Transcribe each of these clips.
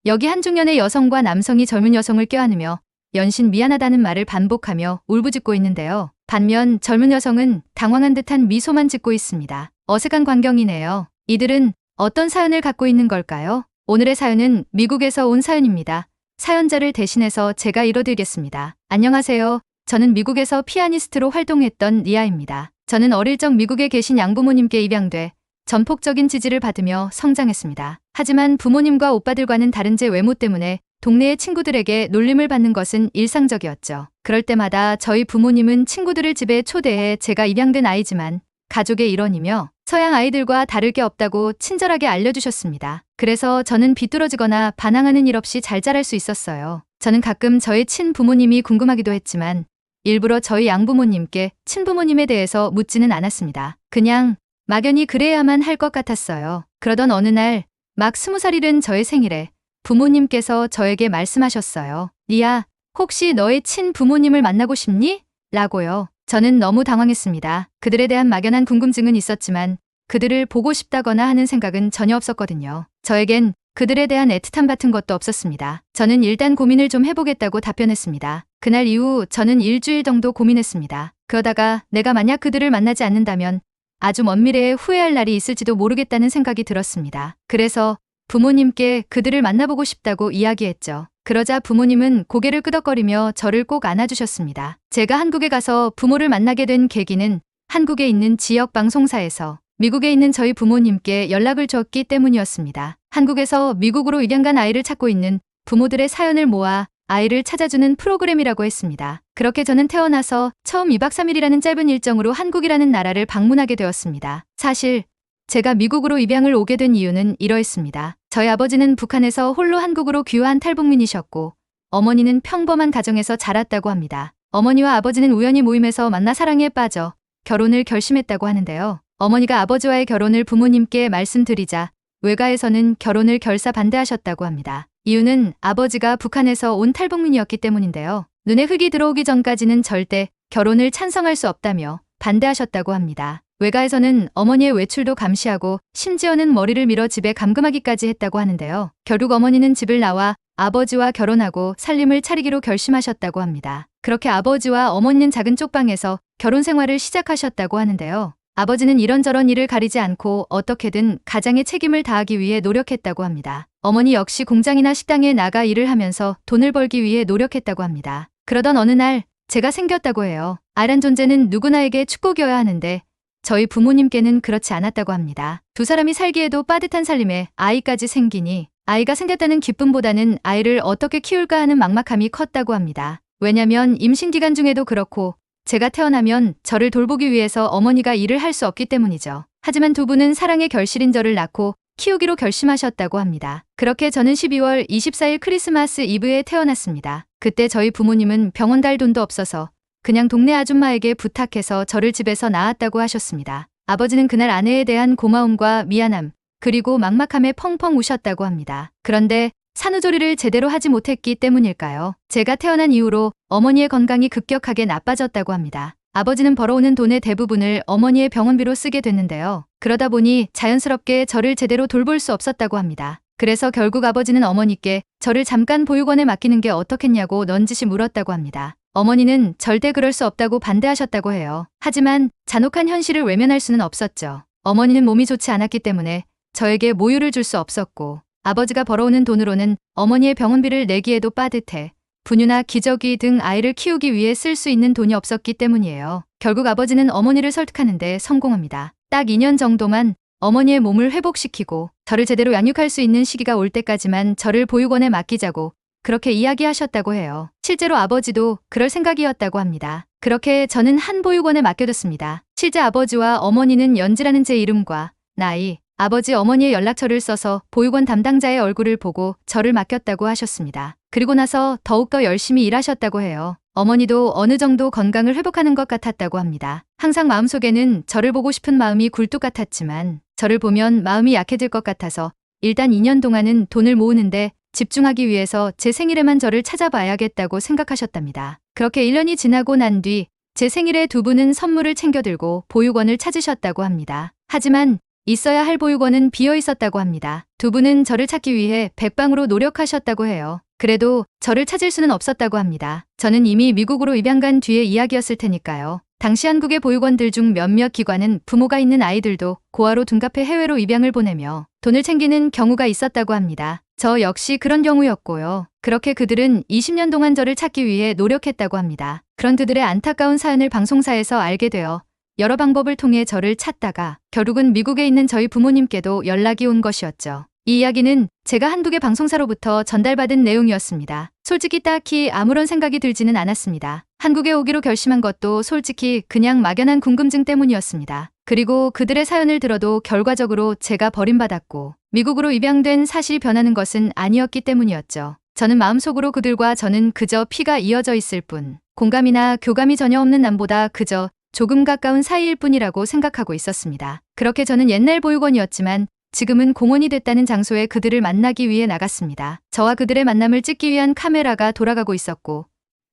여기 한 중년의 여성과 남성이 젊은 여성을 껴안으며 연신 미안하다는 말을 반복하며 울부짖고 있는데요. 반면 젊은 여성은 당황한 듯한 미소만 짓고 있습니다. 어색한 광경이네요. 이들은 어떤 사연을 갖고 있는 걸까요? 오늘의 사연은 미국에서 온 사연입니다. 사연자를 대신해서 제가 읽어드리겠습니다. 안녕하세요. 저는 미국에서 피아니스트로 활동했던 리아입니다. 저는 어릴 적 미국에 계신 양부모님께 입양돼 전폭적인 지지를 받으며 성장했습니다. 하지만 부모님과 오빠들과는 다른 제 외모 때문에 동네의 친구들에게 놀림을 받는 것은 일상적이었죠. 그럴 때마다 저희 부모님은 친구들을 집에 초대해 제가 입양된 아이지만 가족의 일원이며 서양 아이들과 다를 게 없다고 친절하게 알려주셨습니다. 그래서 저는 비뚤어지거나 반항하는 일 없이 잘 자랄 수 있었어요. 저는 가끔 저의 친부모님이 궁금하기도 했지만 일부러 저희 양부모님께 친부모님에 대해서 묻지는 않았습니다. 그냥 막연히 그래야만 할 것 같았어요. 그러던 어느 날 막 20살이 된 저의 생일에 부모님께서 저에게 말씀하셨어요. 리아, 혹시 너의 친부모님을 만나고 싶니? 라고요. 저는 너무 당황했습니다. 그들에 대한 막연한 궁금증은 있었지만 그들을 보고 싶다거나 하는 생각은 전혀 없었거든요. 저에겐 그들에 대한 애틋함 같은 것도 없었습니다. 저는 일단 고민을 좀 해보겠다고 답변했습니다. 그날 이후 저는 일주일 정도 고민했습니다. 그러다가 내가 만약 그들을 만나지 않는다면 아주 먼 미래에 후회할 날이 있을지도 모르겠다는 생각이 들었습니다. 그래서 부모님께 그들을 만나보고 싶다고 이야기했죠. 그러자 부모님은 고개를 끄덕거리며 저를 꼭 안아주셨습니다. 제가 한국에 가서 부모를 만나게 된 계기는 한국에 있는 지역 방송사에서 미국에 있는 저희 부모님께 연락을 줬기 때문이었습니다. 한국에서 미국으로 입양 간 아이를 찾고 있는 부모들의 사연을 모아 아이를 찾아주는 프로그램이라고 했습니다. 그렇게 저는 태어나서 처음 2박 3일이라는 짧은 일정으로 한국이라는 나라를 방문하게 되었습니다. 사실 제가 미국으로 입양을 오게 된 이유는 이러했습니다. 저희 아버지는 북한에서 홀로 한국으로 귀화한 탈북민이셨고 어머니는 평범한 가정에서 자랐다고 합니다. 어머니와 아버지는 우연히 모임에서 만나 사랑에 빠져 결혼을 결심했다고 하는데요. 어머니가 아버지와의 결혼을 부모님께 말씀드리자 외가에서는 결혼을 결사 반대하셨다고 합니다. 이유는 아버지가 북한에서 온 탈북민이었기 때문인데요. 눈에 흙이 들어오기 전까지는 절대 결혼을 찬성할 수 없다며 반대하셨다고 합니다. 외가에서는 어머니의 외출도 감시하고 심지어는 머리를 밀어 집에 감금하기까지 했다고 하는데요. 결국 어머니는 집을 나와 아버지와 결혼하고 살림을 차리기로 결심하셨다고 합니다. 그렇게 아버지와 어머니는 작은 쪽방에서 결혼 생활을 시작하셨다고 하는데요. 아버지는 이런저런 일을 가리지 않고 어떻게든 가장의 책임을 다하기 위해 노력했다고 합니다. 어머니 역시 공장이나 식당에 나가 일을 하면서 돈을 벌기 위해 노력했다고 합니다. 그러던 어느 날 제가 생겼다고 해요. 아이란 존재는 누구나에게 축복이어야 하는데 저희 부모님께는 그렇지 않았다고 합니다. 두 사람이 살기에도 빠듯한 살림에 아이까지 생기니 아이가 생겼다는 기쁨보다는 아이를 어떻게 키울까 하는 막막함이 컸다고 합니다. 왜냐면 임신 기간 중에도 그렇고 제가 태어나면 저를 돌보기 위해서 어머니가 일을 할 수 없기 때문이죠. 하지만 두 분은 사랑의 결실인 저를 낳고 키우기로 결심하셨다고 합니다. 그렇게 저는 12월 24일 크리스마스 이브에 태어났습니다. 그때 저희 부모님은 병원 갈 돈도 없어서 그냥 동네 아줌마에게 부탁해서 저를 집에서 낳았다고 하셨습니다. 아버지는 그날 아내에 대한 고마움과 미안함, 그리고 막막함에 펑펑 우셨다고 합니다. 그런데 산후조리를 제대로 하지 못했기 때문일까요? 제가 태어난 이후로 어머니의 건강이 급격하게 나빠졌다고 합니다. 아버지는 벌어오는 돈의 대부분을 어머니의 병원비로 쓰게 됐는데요. 그러다 보니 자연스럽게 저를 제대로 돌볼 수 없었다고 합니다. 그래서 결국 아버지는 어머니께 저를 잠깐 보육원에 맡기는 게 어떻겠냐고 넌지시 물었다고 합니다. 어머니는 절대 그럴 수 없다고 반대하셨다고 해요. 하지만 잔혹한 현실을 외면할 수는 없었죠. 어머니는 몸이 좋지 않았기 때문에 저에게 모유를 줄 수 없었고 아버지가 벌어오는 돈으로는 어머니의 병원비를 내기에도 빠듯해 분유나 기저귀 등 아이를 키우기 위해 쓸 수 있는 돈이 없었기 때문이에요. 결국 아버지는 어머니를 설득하는데 성공합니다. 딱 2년 정도만 어머니의 몸을 회복시키고 저를 제대로 양육할 수 있는 시기가 올 때까지만 저를 보육원에 맡기자고 그렇게 이야기하셨다고 해요. 실제로 아버지도 그럴 생각이었다고 합니다. 그렇게 저는 한 보육원에 맡겨뒀습니다. 실제 아버지와 어머니는 연지라는 제 이름과 나이, 아버지 어머니의 연락처를 써서 보육원 담당자의 얼굴을 보고 저를 맡겼다고 하셨습니다. 그리고 나서 더욱더 열심히 일하셨다고 해요. 어머니도 어느 정도 건강을 회복하는 것 같았다고 합니다. 항상 마음속에는 저를 보고 싶은 마음이 굴뚝 같았지만 저를 보면 마음이 약해질 것 같아서 일단 2년 동안은 돈을 모으는데 집중하기 위해서 제 생일에만 저를 찾아봐야겠다고 생각하셨답니다. 그렇게 1년이 지나고 난 뒤 제 생일에 두 분은 선물을 챙겨들고 보육원을 찾으셨다고 합니다. 하지만 있어야 할 보육원은 비어 있었다고 합니다. 두 분은 저를 찾기 위해 백방으로 노력하셨다고 해요. 그래도 저를 찾을 수는 없었다고 합니다. 저는 이미 미국으로 입양 간 뒤의 이야기였을 테니까요. 당시 한국의 보육원들 중 몇몇 기관은 부모가 있는 아이들도 고아로 둔갑해 해외로 입양을 보내며 돈을 챙기는 경우가 있었다고 합니다. 저 역시 그런 경우였고요. 그렇게 그들은 20년 동안 저를 찾기 위해 노력했다고 합니다. 그런 그들의 안타까운 사연을 방송사에서 알게 되어 여러 방법을 통해 저를 찾다가 결국은 미국에 있는 저희 부모님께도 연락이 온 것이었죠. 이 이야기는 제가 한국의 방송사로부터 전달받은 내용이었습니다. 솔직히 딱히 아무런 생각이 들지는 않았습니다. 한국에 오기로 결심한 것도 솔직히 그냥 막연한 궁금증 때문이었습니다. 그리고 그들의 사연을 들어도 결과적으로 제가 버림받았고 미국으로 입양된 사실이 변하는 것은 아니었기 때문이었죠. 저는 마음속으로 그들과 저는 그저 피가 이어져 있을 뿐, 공감이나 교감이 전혀 없는 남보다 그저 조금 가까운 사이일 뿐이라고 생각하고 있었습니다. 그렇게 저는 옛날 보육원이었지만 지금은 공원이 됐다는 장소에 그들을 만나기 위해 나갔습니다. 저와 그들의 만남을 찍기 위한 카메라가 돌아가고 있었고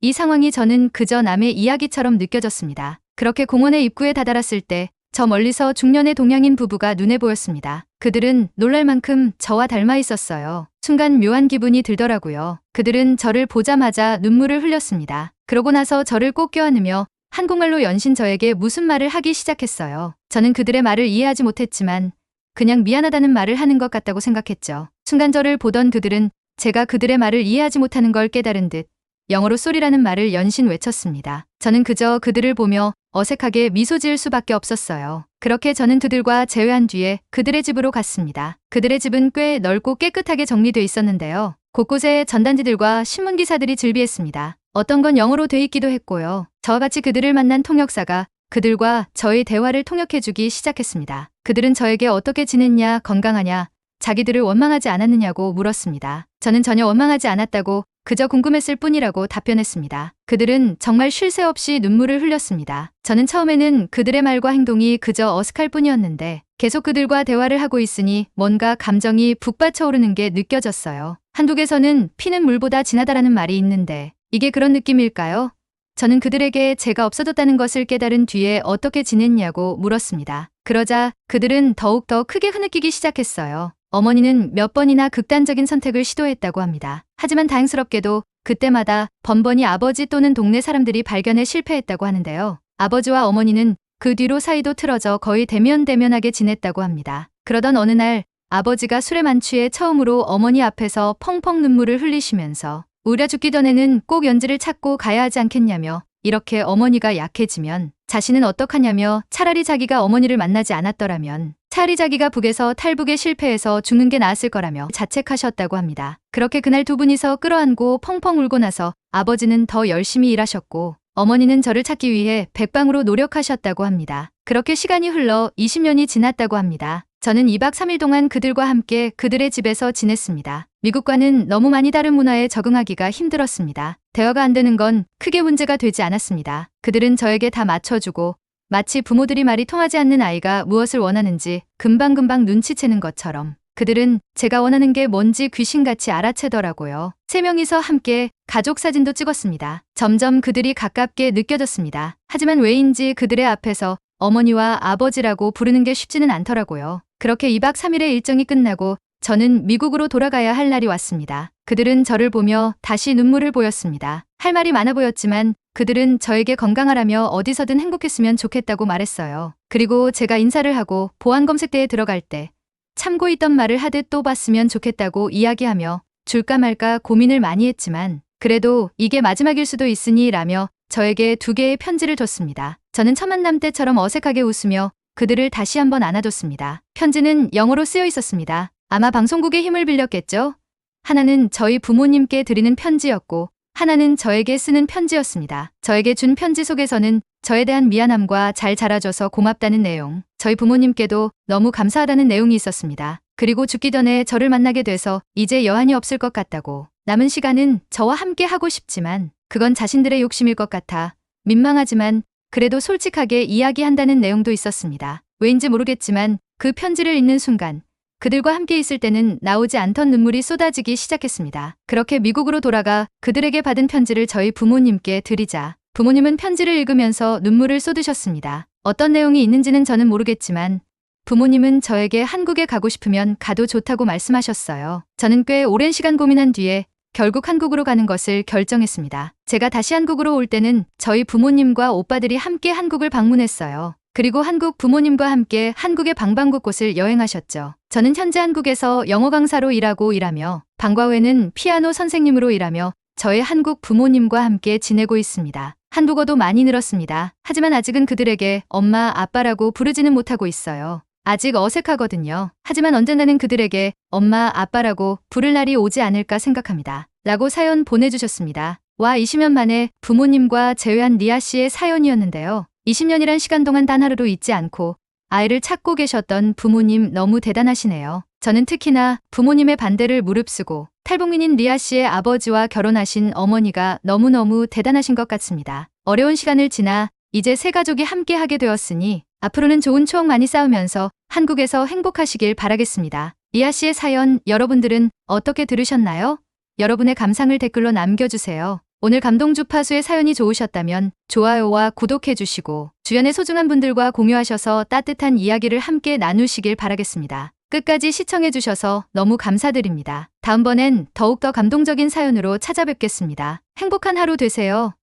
이 상황이 저는 그저 남의 이야기처럼 느껴졌습니다. 그렇게 공원의 입구에 다다랐을 때 저 멀리서 중년의 동양인 부부가 눈에 보였습니다. 그들은 놀랄 만큼 저와 닮아 있었어요. 순간 묘한 기분이 들더라고요. 그들은 저를 보자마자 눈물을 흘렸습니다. 그러고 나서 저를 꼭 껴안으며 한국말로 연신 저에게 무슨 말을 하기 시작했어요. 저는 그들의 말을 이해하지 못했지만 그냥 미안하다는 말을 하는 것 같다고 생각했죠. 순간 저를 보던 그들은 제가 그들의 말을 이해하지 못하는 걸 깨달은 듯 영어로 쏘리라는 말을 연신 외쳤습니다. 저는 그저 그들을 보며 어색하게 미소 지을 수밖에 없었어요. 그렇게 저는 그들과 재회한 뒤에 그들의 집으로 갔습니다. 그들의 집은 꽤 넓고 깨끗하게 정리돼 있었는데요. 곳곳에 전단지들과 신문기사들이 즐비했습니다. 어떤 건 영어로 돼 있기도 했고요. 저와 같이 그들을 만난 통역사가 그들과 저의 대화를 통역해주기 시작했습니다. 그들은 저에게 어떻게 지냈냐, 건강하냐, 자기들을 원망하지 않았느냐고 물었습니다. 저는 전혀 원망하지 않았다고 그저 궁금했을 뿐이라고 답변했습니다. 그들은 정말 쉴 새 없이 눈물을 흘렸습니다. 저는 처음에는 그들의 말과 행동이 그저 어색할 뿐이었는데 계속 그들과 대화를 하고 있으니 뭔가 감정이 북받쳐 오르는 게 느껴졌어요. 한국에서는 피는 물보다 진하다라는 말이 있는데 이게 그런 느낌일까요? 저는 그들에게 제가 없어졌다는 것을 깨달은 뒤에 어떻게 지냈냐고 물었습니다. 그러자 그들은 더욱더 크게 흐느끼기 시작했어요. 어머니는 몇 번이나 극단적인 선택을 시도했다고 합니다. 하지만 다행스럽게도 그때마다 번번이 아버지 또는 동네 사람들이 발견에 실패했다고 하는데요. 아버지와 어머니는 그 뒤로 사이도 틀어져 거의 대면대면하게 지냈다고 합니다. 그러던 어느 날 아버지가 술에 만취해 처음으로 어머니 앞에서 펑펑 눈물을 흘리시면서 우려 죽기 전에는 꼭 연지를 찾고 가야 하지 않겠냐며 이렇게 어머니가 약해지면 자신은 어떡하냐며 차라리 자기가 어머니를 만나지 않았더라면 차라리 자기가 북에서 탈북에 실패해서 죽는 게 나았을 거라며 자책하셨다고 합니다. 그렇게 그날 두 분이서 끌어안고 펑펑 울고 나서 아버지는 더 열심히 일하셨고 어머니는 저를 찾기 위해 백방으로 노력하셨다고 합니다. 그렇게 시간이 흘러 20년이 지났다고 합니다. 저는 2박 3일 동안 그들과 함께 그들의 집에서 지냈습니다. 미국과는 너무 많이 다른 문화에 적응하기가 힘들었습니다. 대화가 안 되는 건 크게 문제가 되지 않았습니다. 그들은 저에게 다 맞춰주고 마치 부모들이 말이 통하지 않는 아이가 무엇을 원하는지 금방금방 눈치채는 것처럼 그들은 제가 원하는 게 뭔지 귀신같이 알아채더라고요. 3명이서 함께 가족 사진도 찍었습니다. 점점 그들이 가깝게 느껴졌습니다. 하지만 왜인지 그들의 앞에서 어머니와 아버지라고 부르는 게 쉽지는 않더라고요. 그렇게 2박 3일의 일정이 끝나고 저는 미국으로 돌아가야 할 날이 왔습니다. 그들은 저를 보며 다시 눈물을 보였습니다. 할 말이 많아 보였지만 그들은 저에게 건강하라며 어디서든 행복했으면 좋겠다고 말했어요. 그리고 제가 인사를 하고 보안검색대에 들어갈 때 참고 있던 말을 하듯 또 봤으면 좋겠다고 이야기하며 줄까 말까 고민을 많이 했지만 그래도 이게 마지막일 수도 있으니 라며 저에게 2개의 편지를 줬습니다. 저는 첫 만남 때처럼 어색하게 웃으며 그들을 다시 한번 안아줬습니다. 편지는 영어로 쓰여 있었습니다. 아마 방송국의 힘을 빌렸겠죠? 하나는 저희 부모님께 드리는 편지였고 하나는 저에게 쓰는 편지였습니다. 저에게 준 편지 속에서는 저에 대한 미안함과 잘 자라줘서 고맙다는 내용, 저희 부모님께도 너무 감사하다는 내용이 있었습니다. 그리고 죽기 전에 저를 만나게 돼서 이제 여한이 없을 것 같다고, 남은 시간은 저와 함께 하고 싶지만 그건 자신들의 욕심일 것 같아 민망하지만 그래도 솔직하게 이야기한다는 내용도 있었습니다. 왜인지 모르겠지만 그 편지를 읽는 순간 그들과 함께 있을 때는 나오지 않던 눈물이 쏟아지기 시작했습니다. 그렇게 미국으로 돌아가 그들에게 받은 편지를 저희 부모님께 드리자 부모님은 편지를 읽으면서 눈물을 쏟으셨습니다. 어떤 내용이 있는지는 저는 모르겠지만 부모님은 저에게 한국에 가고 싶으면 가도 좋다고 말씀하셨어요. 저는 꽤 오랜 시간 고민한 뒤에 결국 한국으로 가는 것을 결정했습니다. 제가 다시 한국으로 올 때는 저희 부모님과 오빠들이 함께 한국을 방문했어요. 그리고 한국 부모님과 함께 한국의 방방곳곳을 여행하셨죠. 저는 현재 한국에서 영어 강사로 일하며 방과 후에는 피아노 선생님으로 일하며 저의 한국 부모님과 함께 지내고 있습니다. 한국어도 많이 늘었습니다. 하지만 아직은 그들에게 엄마, 아빠라고 부르지는 못하고 있어요. 아직 어색하거든요. 하지만 언젠가는 그들에게 엄마, 아빠라고 부를 날이 오지 않을까 생각합니다. 라고 사연 보내주셨습니다. 와, 20년 만에 부모님과 재회한 리아 씨의 사연이었는데요. 20년이란 시간 동안 단 하루도 잊지 않고 아이를 찾고 계셨던 부모님 너무 대단하시네요. 저는 특히나 부모님의 반대를 무릅쓰고 탈북민인 리아 씨의 아버지와 결혼하신 어머니가 너무너무 대단하신 것 같습니다. 어려운 시간을 지나 이제 세 가족이 함께 하게 되었으니 앞으로는 좋은 추억 많이 쌓으면서 한국에서 행복하시길 바라겠습니다. 리아 씨의 사연 여러분들은 어떻게 들으셨나요? 여러분의 감상을 댓글로 남겨주세요. 오늘 감동 주파수의 사연이 좋으셨다면 좋아요와 구독해주시고 주변의 소중한 분들과 공유하셔서 따뜻한 이야기를 함께 나누시길 바라겠습니다. 끝까지 시청해주셔서 너무 감사드립니다. 다음번엔 더욱더 감동적인 사연으로 찾아뵙겠습니다. 행복한 하루 되세요.